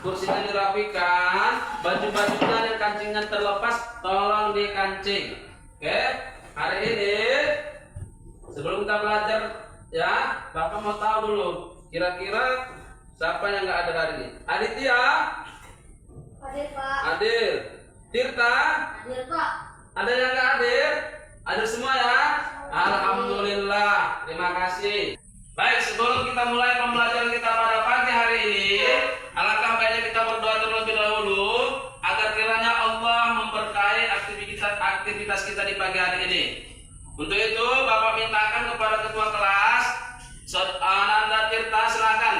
kursinya dirapikan, baju-bajunya dan kancingnya terlepas, tolong dikancing. Oke, hari ini sebelum kita belajar ya, Bapak mau tahu dulu kira-kira siapa yang nggak ada hari ini? Aditya? Hadir, Pak. Hadir. Tirta? Hadir, Pak. Ada yang nggak hadir? Hadir semua ya? Alhamdulillah. Terima kasih. Baik, sebelum kita mulai pembelajaran kita pada pagi hari ini, alangkah baiknya kita berdoa terlebih dahulu agar kiranya Allah memberkahi aktivitas kita di pagi hari ini. Untuk itu, Bapak mintakan kepada ketua kelas, Ananda Tirta, silakan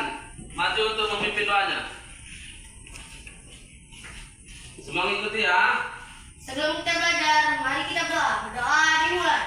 maju untuk memimpin doanya. Semua ngikuti ya. Sebelum kita belajar, mari kita berdoa. Berdoa dimulai.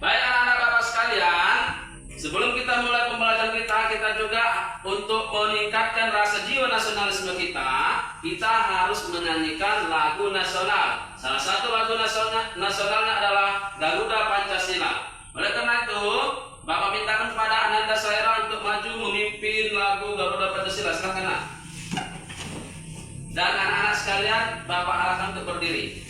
Baik anak-anak Bapak sekalian, sebelum kita mulai pembelajaran kita juga untuk meningkatkan rasa jiwa nasionalisme kita harus menyanyikan lagu nasional. Salah satu lagu nasionalnya adalah Garuda Pancasila. Oleh karena itu, Bapak mintakan kepada Ananda Saira untuk maju memimpin lagu Garuda Pancasila. Silakan Nak. Dan anak-anak sekalian, Bapak arahkan untuk berdiri.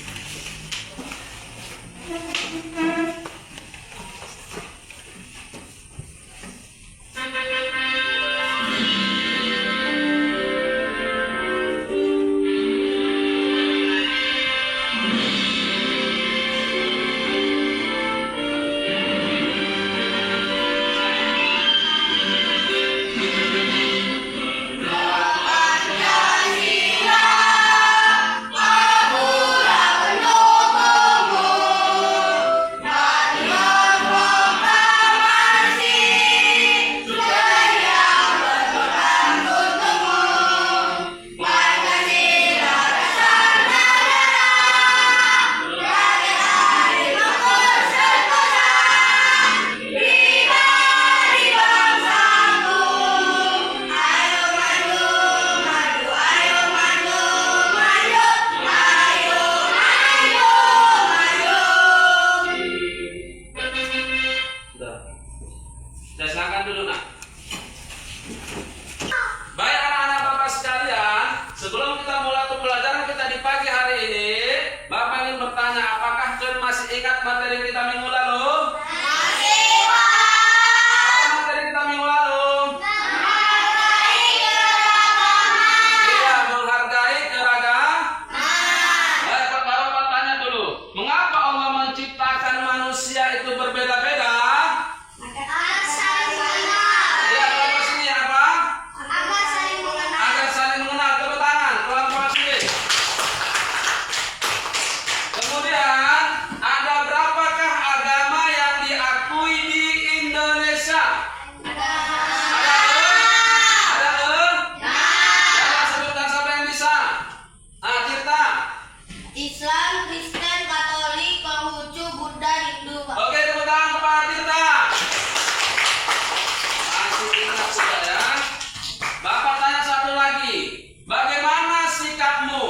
Ingat materi kita minggu lalu? Masih, Pak. Apa materi kita minggu lalu? Menghargai keragaman. Iya, menghargai keragaman. Baik, Bapak tanya dulu, mengapa Allah menciptakan manusia itu berbeda-beda? Agar saling mengenal. Iya, kelompok sini apa? Agar saling mengenal. Agar saling mengenal. Tepuk tangan, kelompok sini. Kemudian ada berapakah agama yang diakui di Indonesia? Ada sebutkan siapa yang bisa? Tirta. Islam, Kristen, Katolik, Konghucu, Buddha, Hindu, Pak. Oke, tepuk tangan kepada Tirta. Masih ingat sudah ya. Bapak tanya satu lagi. Bagaimana sikapmu?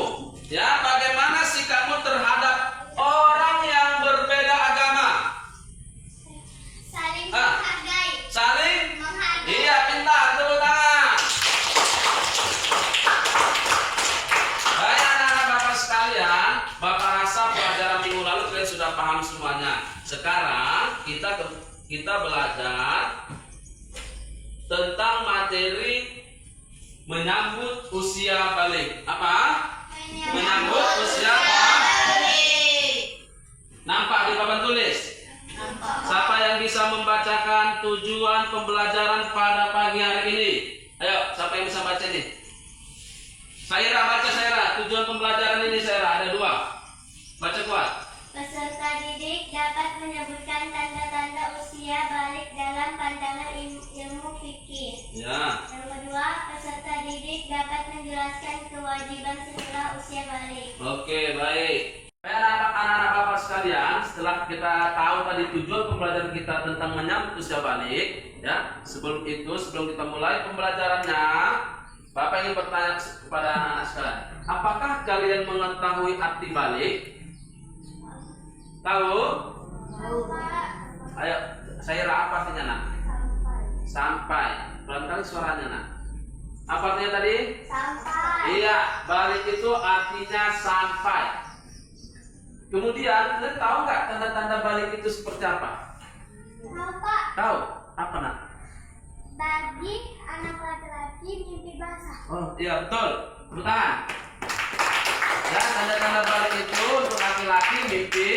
Ya, bagaimana sikapmu terhadap orang yang berbeda agama? Saling Ah. menghargai. Saling? Menghargai. Iya, pintar, tepuk tangan. Baik anak-anak Bapak sekalian, Bapak rasa pelajaran minggu lalu kalian sudah paham semuanya. Sekarang kita belajar tentang materi menyambut usia balik. Apa? Menyambut usia balik. Nampak di papan tulis? Siapa yang bisa membacakan tujuan pembelajaran pembelajaran pada pagi hari ini. Ayo, siapa yang bisa baca ini? Saira, baca Saira. Tujuan pembelajaran ini Saira ada 2. Baca kuat. Peserta didik dapat menyebutkan tanda-tanda usia balik dalam pandangan ilmu fikih. Ya. Yang kedua, peserta didik dapat menjelaskan kewajiban setelah usia balik. Oke, baik. Baik, anak-anak Bapak sekalian, setelah kita tahu tadi tujuan pembelajaran kita tentang menyambut usia balik, ya. Sebelum kita mulai pembelajarannya, Bapak ingin bertanya kepada anak-anak sekalian, apakah kalian mengetahui arti balik? Tahu? Tahu, Pak. Ayo, saya apa artinya nak? Sampai. Sampai. Pelan kali suaranya nak. Apa artinya tadi? Sampai. Iya, balik itu artinya sampai. Kemudian, kalian tahu nggak tanda-tanda balik itu seperti apa? Tahu, Pak. Tahu? Apa nak? Bagi anak laki-laki mimpi basah. Oh iya betul. Tepuk tangan. Ya, tanda-tanda balik itu untuk laki-laki mimpi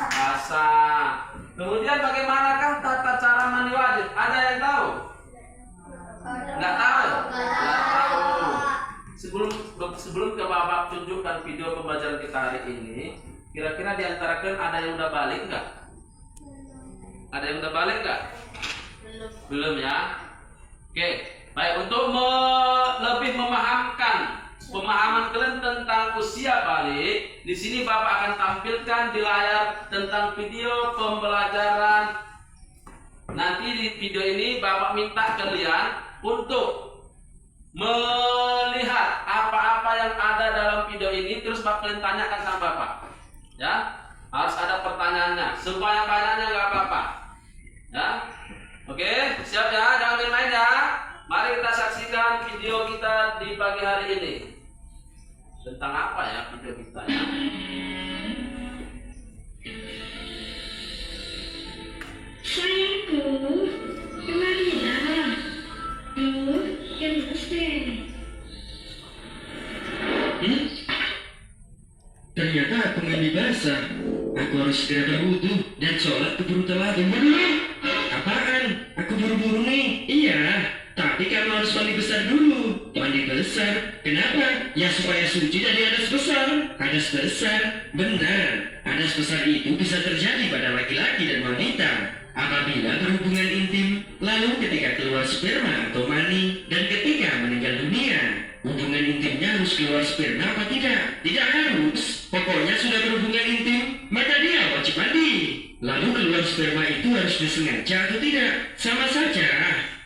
basah. Kemudian bagaimanakah tata cara mandi wajib? Ada yang tahu? Nggak tahu? Nggak tahu. Sebelum ke Bapak tunjukkan video pembelajaran kita hari ini, kira-kira di antara kalian ada yang udah balik nggak? Ada yang udah balik nggak? Belum ya? Oke, baik, untuk lebih memahamkan pemahaman kalian tentang usia balik, di sini Bapak akan tampilkan di layar tentang video pembelajaran. Nanti di video ini Bapak minta kalian untuk melihat apa-apa yang ada dalam video ini, terus Bapak kalian tanyakan sama Bapak. Ya, harus ada pertanyaannya. Sebanyak-banyaknya nggak apa-apa. Ya. Oke, siap ya, jangan main-main ya. Mari kita saksikan video kita di pagi hari ini. Tentang apa ya video kita ya? Sayangku, kemarilah. Gemes deh. Ternyata aku mandi basah. Aku harus segera berwudu dan sholat keburu telat. Apaan? Aku buru-buru nih. Iya, tapi kamu harus mandi besar dulu. Mandi besar? Kenapa? Ya supaya suci dari hadas besar. Hadas besar? Benar. Hadas besar itu bisa terjadi pada laki-laki dan wanita apabila berhubungan intim, lalu ketika keluar sperma atau mani, dan ketika meninggal dunia. Hubungan intimnya harus keluar sperma apa tidak? Tidak harus. Pokoknya sudah berhubungan intim, maka dia wajib mandi. Lalu keluar sperma itu harus disengaja atau tidak? Sama saja.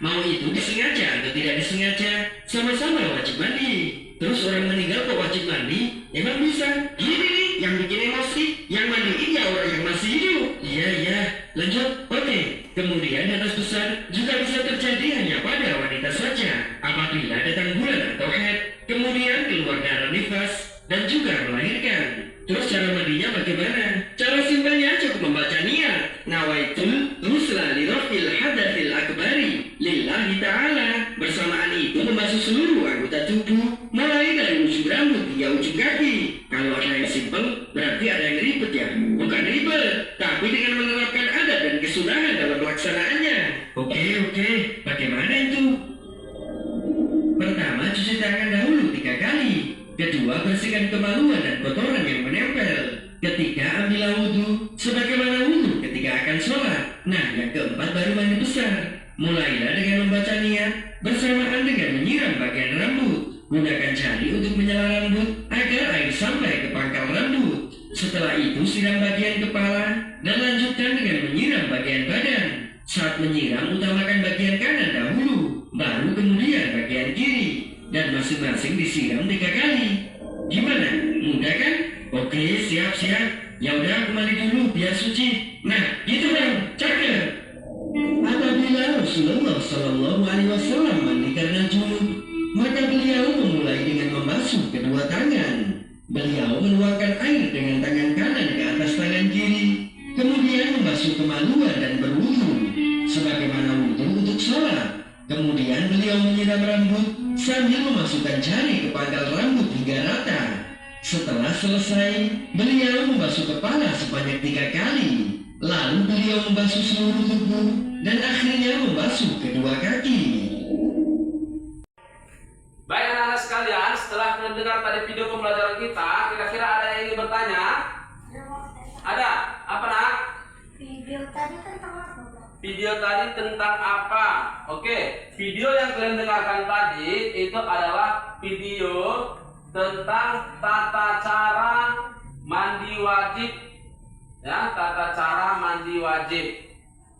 Mau itu disengaja atau tidak disengaja, sama-sama wajib mandi. Terus orang meninggal kok wajib mandi? Emang bisa? Gini nih, yang bikin emosi, yang mandiin ya orang yang masih hidup. Iya, lanjut. Oke. Kemudian hadas besar juga bisa terjadi hanya pada wanita saja apabila datang bulan atau haid, kemudian keluar darah nifas, dan juga melahirkan. Terus cara mandinya bagaimana? Cara simpelnya cukup membaca niat nawaitul ghusla li raf'il hadatsil akbari lillahi ta'ala. Bersamaan itu membasuh seluruh anggota tubuh mulai dari ujung rambut hingga ujung kaki. Kalau ada yang simpel berarti ada yang ribet ya. Bukan ribet, tapi dengan menerapkan adat dan kesunahan dalam pelaksanaannya. Oke, bagaimana itu? Pertama, cuci tangan dahulu 3 kali. Kedua, bersihkan kemaluan dan kotoran yang menempel. Ketiga, ambillah wudhu sebagaimana wudhu ketika akan sholat. Nah, yang keempat baru mandi besar. Mulailah dengan membaca niat bersamaan dengan menyiram bagian rambut. Gunakan jari untuk menyela rambut agar air sampai ke pangkal rambut. Setelah itu siram bagian kepala dan lanjutkan dengan menyiram bagian badan. Saat menyiram utamakan bagian kanan dahulu, baru kemudian bagian kiri. Dan masing-masing disiram 3 kali. Gimana? Mudah kan? Oke, siap. Ya udah, aku mandi dulu biar suci. Nah, gitu dong, cakep. Apabila Rasulullah Shallallahu Alaihi Wasallam mandi karena junub, maka beliau memulai dengan membasuh kedua tangan. Beliau menuangkan air dengan tangan kanan ke atas tangan kiri, kemudian membasuh kemaluan dan berwudu, sebagaimana wudu untuk sholat. Kemudian beliau menyiram rambut sambil memasukkan jari ke pangkal rambut hingga rata. Setelah selesai, beliau membasuh kepala sebanyak 3 kali. Lalu beliau membasuh seluruh tubuh dan akhirnya membasuh kedua kaki. Baik anak-anak sekalian, setelah mendengar tadi video pembelajaran kita, kira-kira ada yang ingin bertanya? Ada? Apa nak? Video tadi tentang apa, Pak? Video tadi tentang apa? Oke, video yang kalian dengarkan tadi itu adalah video tentang tata cara mandi wajib. Ya, tata cara mandi wajib.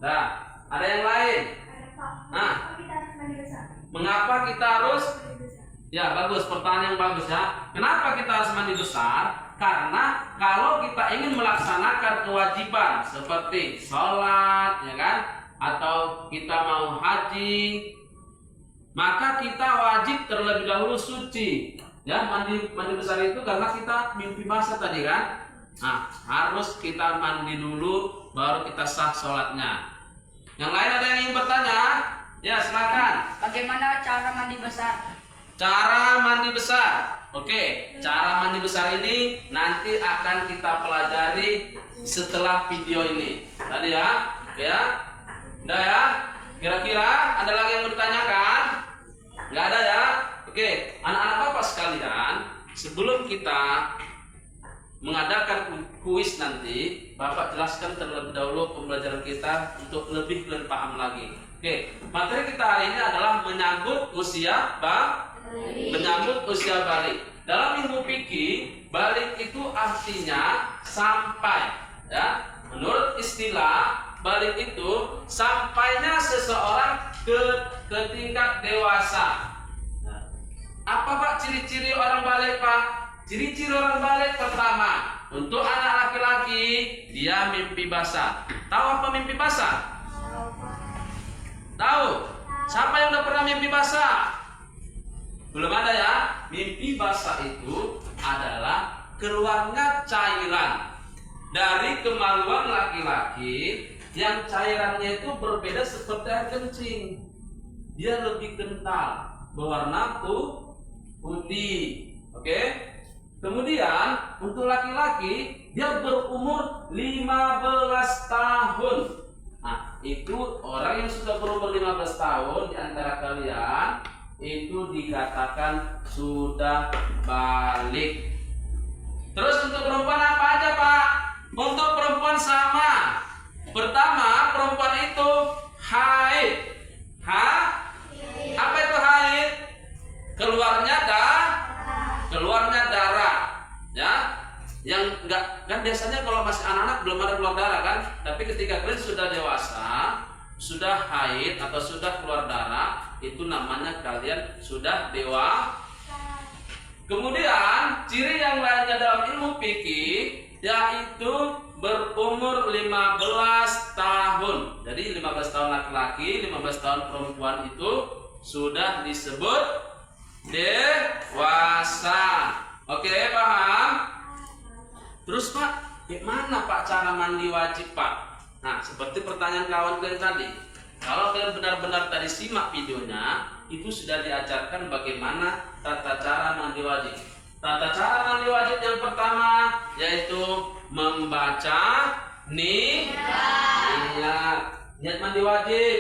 Nah, ada yang lain? Nah, mengapa kita harus? Ya, bagus, pertanyaan yang bagus ya. Kenapa kita harus mandi besar? Karena kalau kita ingin melaksanakan kewajiban seperti sholat, ya kan, atau kita mau haji, maka kita wajib terlebih dahulu suci. Ya, mandi besar itu karena kita mimpi basah tadi kan. Nah, harus kita mandi dulu, baru kita sah sholatnya. Yang lain ada yang ingin bertanya? Ya, silakan. Bagaimana cara mandi besar? Cara mandi besar. Oke, cara mandi besar ini nanti akan kita pelajari setelah video ini. Tadi ya, oke ya. Udah ya? Kira-kira ada lagi yang mau ditanyakan? Nggak ada ya? Oke, anak-anak Bapak sekalian, sebelum kita mengadakan kuis nanti, Bapak jelaskan terlebih dahulu pembelajaran kita untuk lebih kalian paham lagi. Oke, materi kita hari ini adalah menyambut usia balik. Dalam ilmu fikih, balik itu artinya sampai. Ya, menurut istilah balik itu sampainya seseorang ke tingkat dewasa. Nah, apa Pak ciri-ciri orang balik Pak? Ciri-ciri orang balik pertama, untuk anak laki-laki dia mimpi basah. Tahu apa mimpi basah? Tahu? Siapa yang udah pernah mimpi basah? Belum ada ya? Mimpi basah itu adalah keluarnya cairan dari kemaluan laki-laki yang cairannya itu berbeda seperti air kencing. Dia lebih kental, berwarna putih. Oke? Kemudian untuk laki-laki dia berumur 15 tahun. Nah, itu orang yang sudah berumur 15 tahun di antara kalian itu dikatakan sudah balik. Terus untuk perempuan apa aja Pak? Untuk perempuan sama. Pertama, perempuan itu haid. Apa itu haid? Keluarnya darah. Ya. Yang enggak kan biasanya kalau masih anak-anak belum ada keluar darah kan? Tapi ketika kalian sudah dewasa, sudah haid atau sudah keluar darah, itu namanya kalian sudah dewasa. Kemudian ciri yang lainnya dalam ilmu fikih yaitu berumur 15 tahun. Jadi 15 tahun laki-laki, 15 tahun perempuan itu sudah disebut dewasa. Oke, paham? Terus Pak, gimana Pak cara mandi wajib Pak? Nah, seperti pertanyaan kawan kalian tadi. Kalau kalian benar-benar tadi simak videonya, itu sudah diajarkan bagaimana tata cara mandi wajib. Tata cara mandi wajib yang pertama yaitu membaca niat mandi wajib.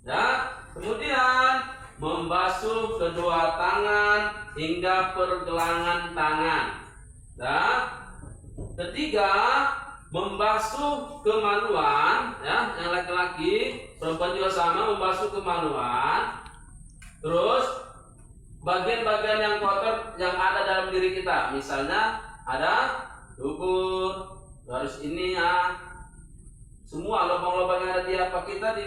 Ya. Kemudian membasuh kedua tangan hingga pergelangan tangan. Dan ketiga, membasuh kemaluan, ya, yang laki-laki, perempuan juga sama, membasuh kemaluan. Terus bagian-bagian yang kotor yang ada dalam diri kita, misalnya ada dubur, harus ini ya, semua lubang-lubang yang ada di apa kita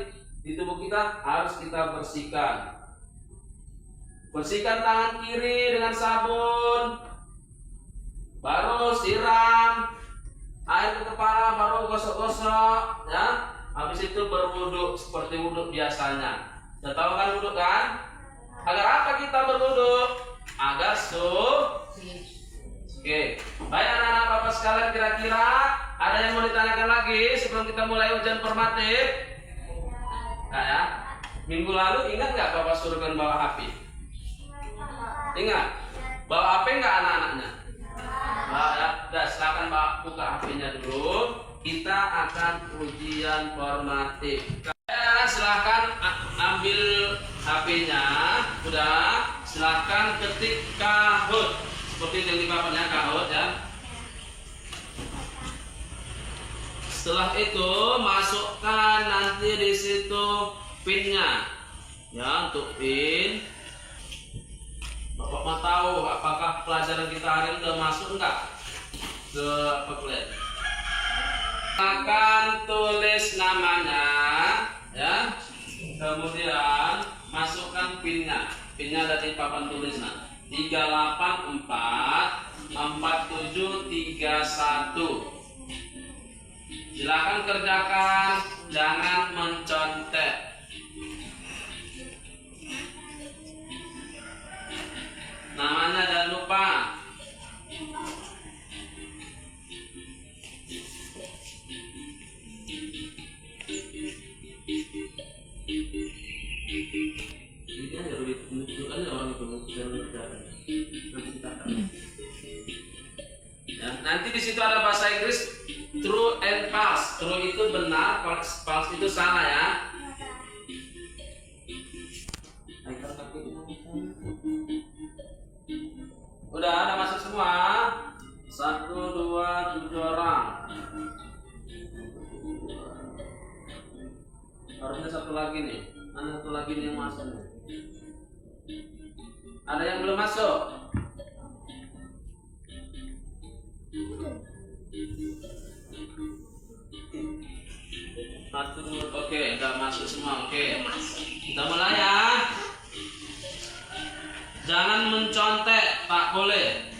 di tubuh kita harus kita bersihkan. Bersihkan tangan kiri dengan sabun, baru siram air ke kepala, baru gosok-gosok, ya. Habis itu berwudu seperti wudu biasanya. Sudah tahu kan wudu kan? Agar apa kita berwudu? Agar Oke. Baik anak-anak Bapak sekalian, kira-kira ada yang mau ditanyakan lagi sebelum kita mulai ujian formatif? Nah, ya. Minggu lalu ingat nggak Bapak suruhkan bawa HP? Ingat? Bawa HP nggak anak-anaknya? Ya, silakan buka HP-nya dulu. Kita akan ujian formatif. anak-anak silahkan ambil HP-nya. Udah, silahkan ketik Kahoot. Seperti yang di papannya Kahoot ya. Setelah itu masukkan nanti di situ PIN-nya. Ya, untuk PIN. Bapak mau tahu apakah pelajaran kita hari ini udah masuk enggak ke Padlet? Akan tulis namanya, ya. Kemudian masukkan PIN-nya. PIN-nya ada di papan tulisan 3844731. Silakan kerjakan, jangan mencontek. Namanya jangan lupa. Ini kan harus ditunjukkan orang itu nanti di situ ada bahasa Inggris true and false. True itu benar, false itu salah ya. Udah ada masuk semua. 1, 2, 7 orang. Harusnya satu lagi nih. Mana satu lagi nih yang masuk nih? Ada yang belum masuk? Satu, oke, udah masuk semua. Oke, kita mulai ya. Jangan mencontek, tak boleh.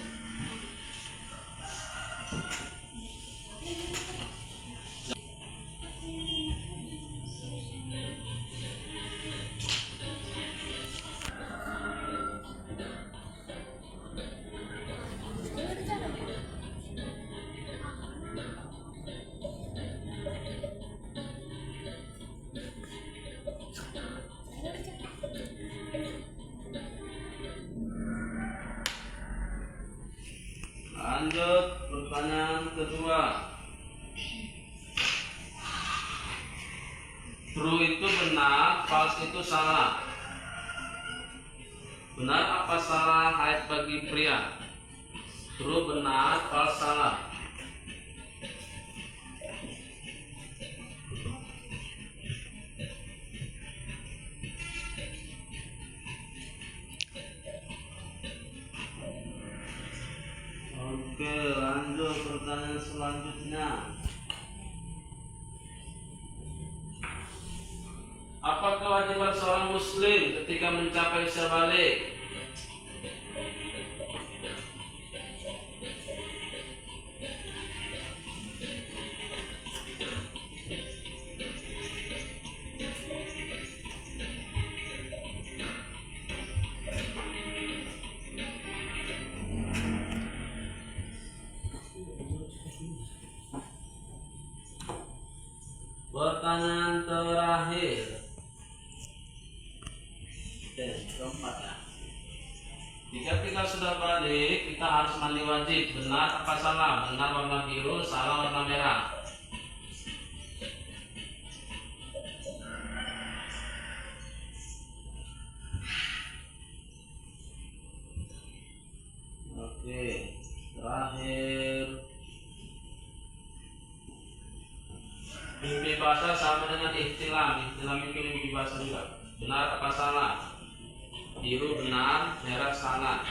Lanjut pertanyaan kedua. True itu benar, false itu salah. Benar apa salah haid bagi pria? True benar, false salah. Oke, lanjut pertanyaan selanjutnya. Apa kewajiban seorang muslim ketika mencapai usia balik? Pertanyaan terakhir. Oke, keempat ya. Jika kita sudah balik, kita harus mandi wajib. Benar apa salah? Benar warna biru, salah warna merah. Oke, terakhir. Mimpi basah sama dengan ihtilam. Ihtilam itu mimpi basah juga. Benar apa salah? Biru benar, merah salah.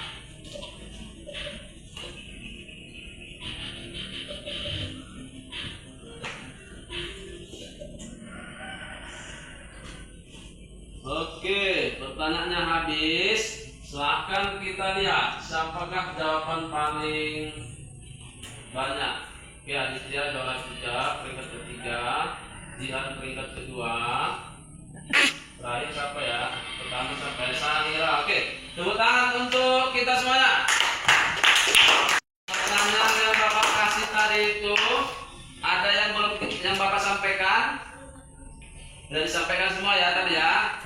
Oke, pertanyaannya habis. Silahkan kita lihat siapakah jawaban paling banyak. Ya, Aditya juara 3, peringkat ketiga. Jihan peringkat kedua. Terakhir siapa ya? Pertama sampai Sanira. Oke, tepuk tangan untuk kita semuanya. Pertanyaan yang Bapak kasih tadi itu ada yang belum yang Bapak sampaikan? Sudah disampaikan semua ya tadi ya?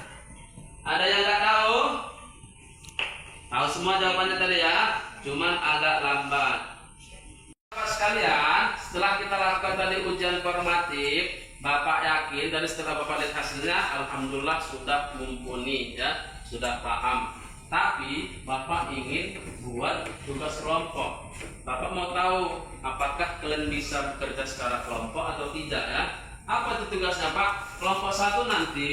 Ada yang nggak tahu? Tahu semua jawabannya tadi ya? Cuman agak lambat. Bapak sekalian, setelah kita lakukan tadi ujian formatif, Bapak yakin dari setelah Bapak lihat hasilnya, alhamdulillah sudah mumpuni ya, sudah paham. Tapi Bapak ingin buat tugas kelompok. Bapak mau tahu apakah kalian bisa bekerja secara kelompok atau tidak ya? Apa itu tugasnya Pak? Kelompok 1 nanti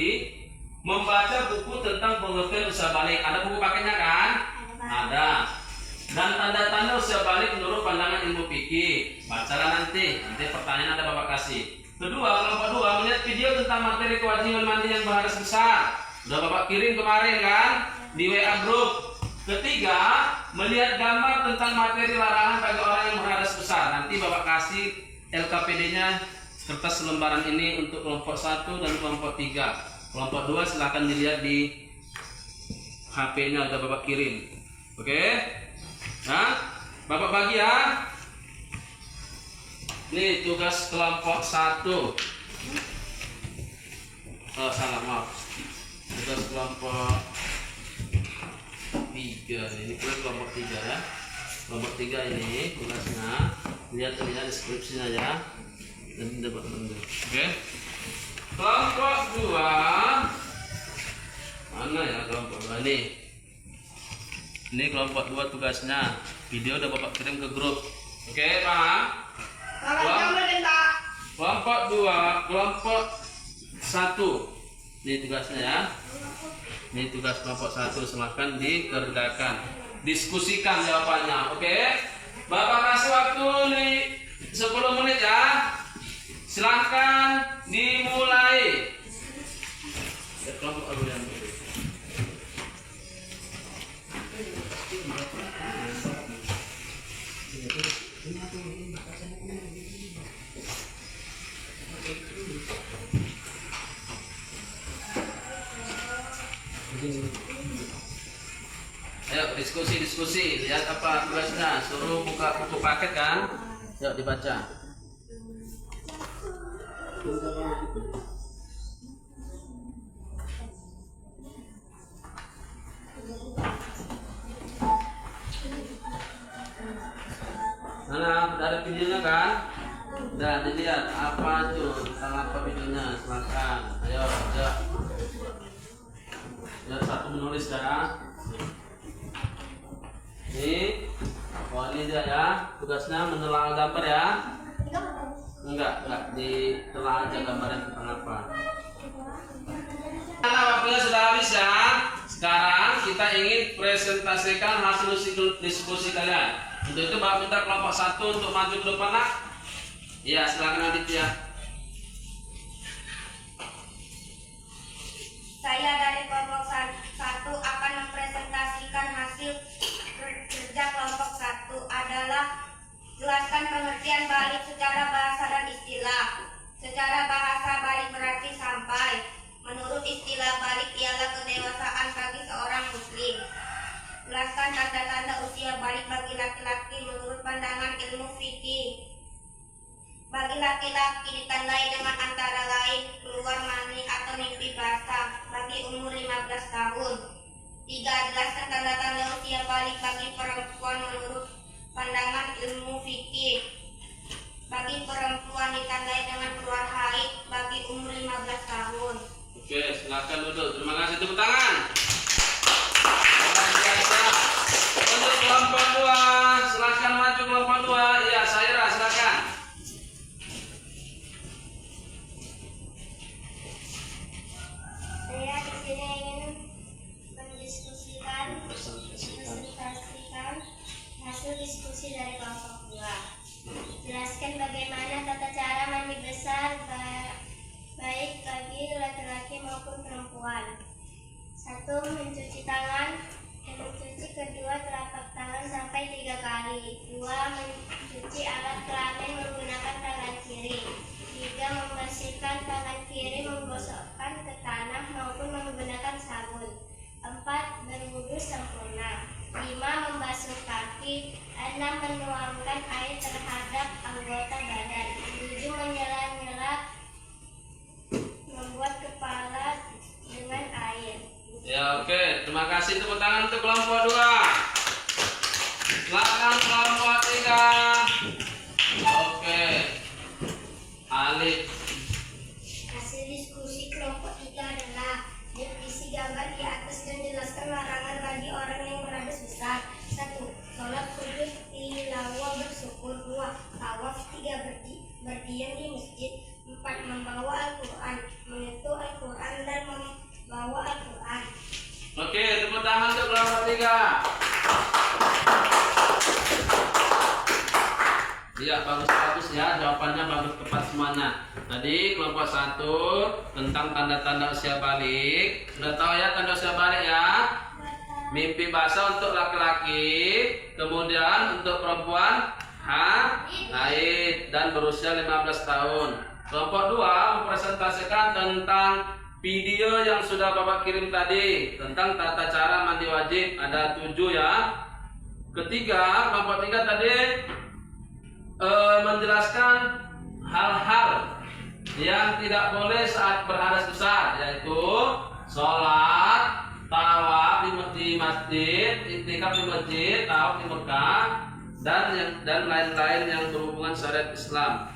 membaca buku tentang pengertian usaha balik. Ada buku paketnya kan? Ada. Dan tanda-tanda usaha balik menurut pandangan ilmu fikih. Bacalah nanti pertanyaan ada Bapak kasih. Kedua, kelompok 2 melihat video tentang materi kewajiban mandi yang berhadas besar. Sudah Bapak kirim kemarin kan di WA grup. Ketiga, melihat gambar tentang materi larangan bagi orang yang berhadas besar. Nanti Bapak kasih LKPD-nya kertas lembaran ini untuk kelompok 1 dan kelompok 3. Kelompok 2 silahkan dilihat di HP-nya udah Bapak kirim. Oke? Nah, Bapak bagi ya. Ini tugas kelompok 1. Oh, salah, maaf. Tugas kelompok 3. Ini kelompok 3 ya. Kelompok 3 ini tugasnya. Lihat deskripsinya ya. Dan dapat menunjuk. Oke. Kelompok 2. Mana ya kelompok 2 ini? Ini kelompok 2 tugasnya. Video udah Bapak kirim ke grup. Oke, paham? Kelompok 2, kelompok 1. Ini tugasnya ya. Ini tugas kelompok 1, silahkan dikerjakan. Diskusikan jawabannya, oke? Bapak kasih waktu nih 10 menit ya. Silahkan dimulai. Kelompok yang ayo diskusi, lihat apa tugasnya, suruh buka buku paket kan, yuk dibaca. Mana, udah ada videonya kan? Udah dilihat apa tuh, tentang apa videonya, silakan. Ayo, ayo. Biar satu menulis ya. Ini, ini dia ya, tugasnya menelaah gambar ya. Enggak, ditelaah aja gambarnya tentang apa. Karena waktunya sudah habis ya. Sekarang kita ingin presentasikan hasil diskusi kalian. Untuk itu Bapak minta kelompok 1 untuk maju ke depan nak. Iya, silakan Aditya. Saya dari kelompok 1 akan mempresentasikan hasil kerja kelompok 1 adalah jelaskan pengertian balik secara bahasa dan istilah. Secara bahasa balik berarti sampai. Menurut istilah balik ialah kedewasaan bagi seorang muslim. Jelaskan tanda-tanda usia balik bagi laki-laki menurut pandangan ilmu fikih. Bagi laki-laki ditandai dengan antara lain keluar mani atau mimpi basah bagi umur 15 tahun. 3. Jelaskan tanda-tanda usia balik bagi perempuan menurut pandangan ilmu fikih. Bagi perempuan ditandai dengan keluar haid bagi umur 15 tahun. Oke, silakan duduk. Terima kasih, tepuk tangan. Untuk kelompok 2, silakan maju kelompok 2. Iya, Saira, silakan. Saya di sini ingin mendiskusikan presentasikan hasil diskusi dari kelompok 2. Jelaskan bagaimana tata cara mandi besar baik bagi laki-laki maupun perempuan. 1. Mencuci tangan. Mencuci kedua telapak tangan sampai 3 kali. 2. Mencuci alat kelamin menggunakan tangan kiri. 3. Membersihkan tangan kiri menggosokkan ke tanah maupun menggunakan sabun. 4. Berwudu sempurna. 5. Membasuh kaki. 6. Menuangkan air terhadap anggota badan. 7. Menyela-nyela membuat kepala dengan air. Ya, oke. Terima kasih, tepuk tangan untuk kelompok 2. Silakan kelompok 3. Oke. Alif. tangan untuk kelompok 3. Iya, bagus ya, jawabannya bagus, tepat semuanya. Tadi kelompok 1 tentang tanda-tanda usia balik. Sudah tahu ya tanda usia balik ya? Mimpi basah untuk laki-laki, kemudian untuk perempuan haid dan berusia 15 tahun. Kelompok 2 mempresentasikan tentang video yang sudah Bapak kirim tadi tentang tata cara mandi wajib, ada 7 ya. Ketiga, kelompok 3 tadi menjelaskan hal-hal yang tidak boleh saat berhadas besar, yaitu sholat, tawaf di masjid, iktikaf di masjid, tawaf di Mekah, dan lain-lain yang berhubungan syariat Islam.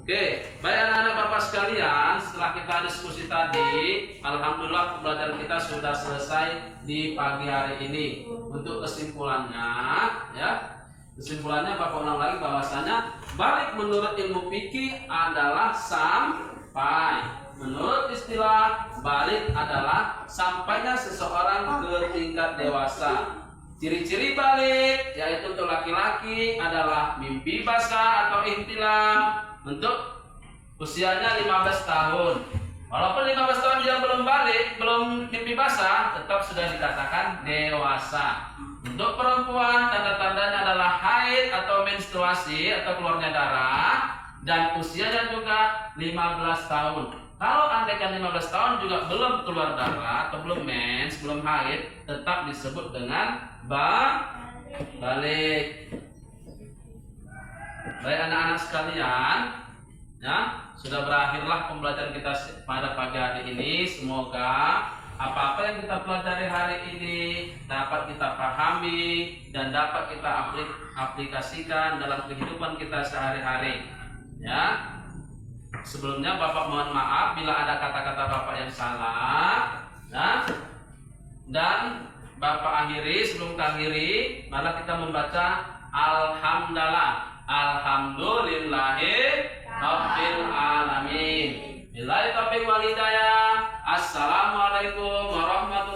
Oke, baik anak-anak Bapak sekalian, setelah kita diskusi tadi, alhamdulillah pembelajaran kita sudah selesai di pagi hari ini. Untuk kesimpulannya, Bapak ulang lagi bahwasanya balik menurut ilmu fikih adalah sampai. Menurut istilah, balik adalah sampainya seseorang ke tingkat dewasa. Ciri-ciri balik yaitu untuk laki-laki adalah mimpi basah atau ihtilam. Untuk usianya 15 tahun. Walaupun 15 tahun dia belum balik, belum mimpi basah, tetap sudah dikatakan dewasa. Untuk perempuan, tanda-tandanya adalah haid atau menstruasi atau keluarnya darah, dan usianya juga 15 tahun. Kalau andaikan 15 tahun juga belum keluar darah atau belum mens, belum haid, tetap disebut dengan balik. Baik anak-anak sekalian, ya, sudah berakhirlah pembelajaran kita pada pagi hari ini. Semoga apa-apa yang kita pelajari hari ini dapat kita pahami dan dapat kita aplikasikan dalam kehidupan kita sehari-hari. Ya. Sebelumnya Bapak mohon maaf bila ada kata-kata Bapak yang salah, ya. Dan Bapak akhiri, sebelum akhiri, malah kita membaca alhamdulillah. Alhamdulillahi rabbil alamin. Billahi taufiq wal hidayah. Assalamualaikum warahmatullahi